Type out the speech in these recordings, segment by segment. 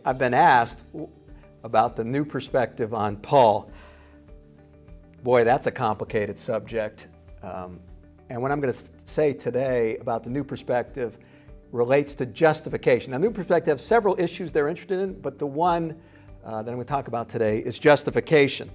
I've been asked about the new perspective on Paul. Boy, that's a complicated subject. And what I'm going to say today about the new perspective relates to justification. Now, new perspective has several issues they're interested in, but the one that I'm going to talk about today is justification.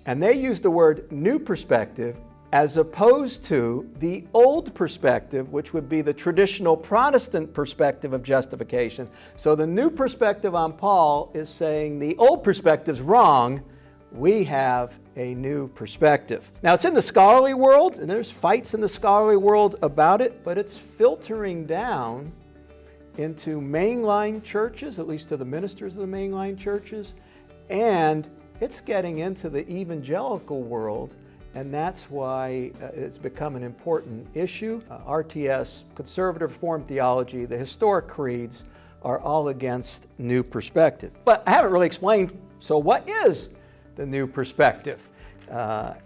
And they use the word new perspective as opposed to the old perspective, which would be the traditional Protestant perspective of justification. So the new perspective on Paul is saying the old perspective's wrong. We have a new perspective. Now, it's in the scholarly world, and there's fights in the scholarly world about it, but it's filtering down into mainline churches, at least to the ministers of the mainline churches, and it's getting into the evangelical world, and that's why it's become an important issue. RTS, conservative Reformed theology, the historic creeds are all against new perspective. But I haven't really explained, so what is the new perspective? Let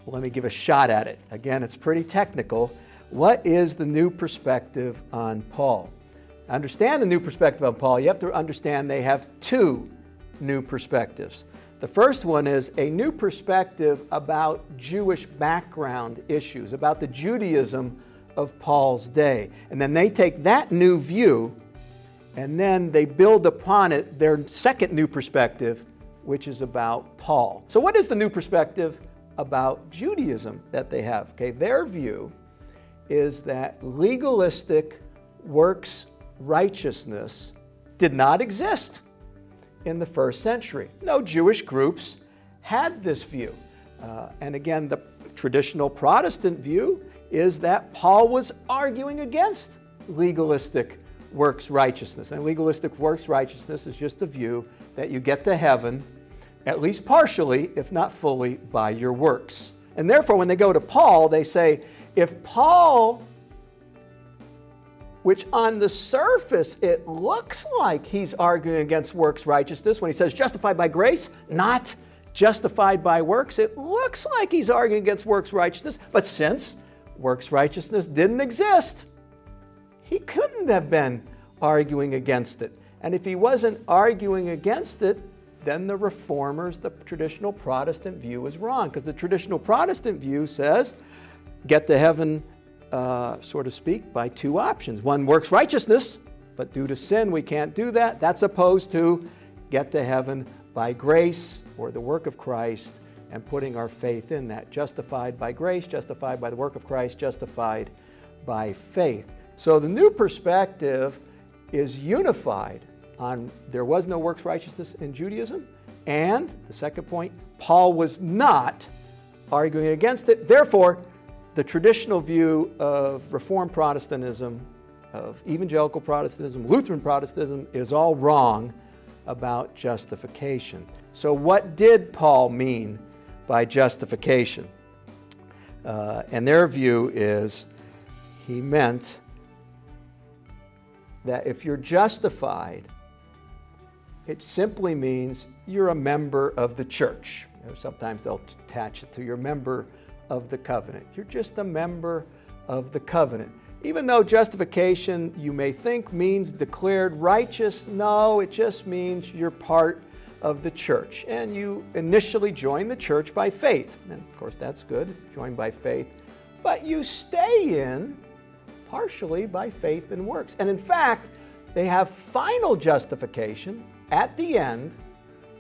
me give a shot at it. Again, it's pretty technical. What is the new perspective on Paul? To understand the new perspective on Paul, you have to understand they have two new perspectives. The first one is a new perspective about Jewish background issues, about the Judaism of Paul's day. And then they take that new view and then they build upon it their second new perspective, which is about Paul. So what is the new perspective about Judaism that they have? Okay, their view is that legalistic works righteousness did not exist in the first century. No Jewish groups had this view. And again, the traditional Protestant view is that Paul was arguing against legalistic works righteousness. And legalistic works righteousness is just a view that you get to heaven, at least partially, if not fully, by your works. And therefore, when they go to Paul, they say, if Paul, which on the surface it looks like he's arguing against works righteousness, when he says justified by grace, not justified by works, it looks like he's arguing against works righteousness. But since works righteousness didn't exist, he couldn't have been arguing against it. And if he wasn't arguing against it, then the reformers, the traditional Protestant view is wrong, because the traditional Protestant view says get to heaven, so to speak, by two options. One, works righteousness, but due to sin we can't do that. That's opposed to get to heaven by grace or the work of Christ and putting our faith in that. Justified by grace, justified by the work of Christ, justified by faith. So the new perspective is unified on there was no works righteousness in Judaism, and the second point, Paul was not arguing against it. Therefore, the traditional view of Reformed Protestantism, of evangelical Protestantism, Lutheran Protestantism is all wrong about justification. So what did Paul mean by justification? And their view is he meant that if you're justified, it simply means you're a member of the church. Sometimes they'll attach it to you're a member of the covenant. You're just a member of the covenant. Even though justification, you may think, means declared righteous, no, it just means you're part of the church. And you initially join the church by faith. And of course, that's good, joined by faith. But you stay in partially by faith and works. And in fact, they have final justification. At the end,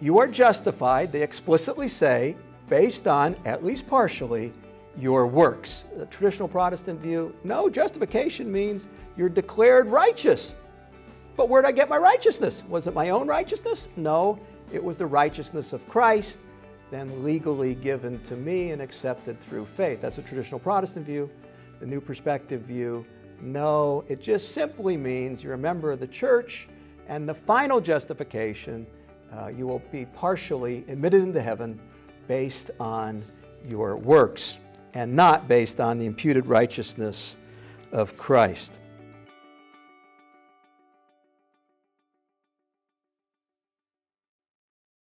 you are justified, they explicitly say, based on, at least partially, your works. The traditional Protestant view, no, justification means you're declared righteous. But where did I get my righteousness? Was it my own righteousness? No, it was the righteousness of Christ, then legally given to me and accepted through faith. That's a traditional Protestant view. The New Perspective view, no, it just simply means you're a member of the church, and the final justification, you will be partially admitted into heaven based on your works and not based on the imputed righteousness of Christ.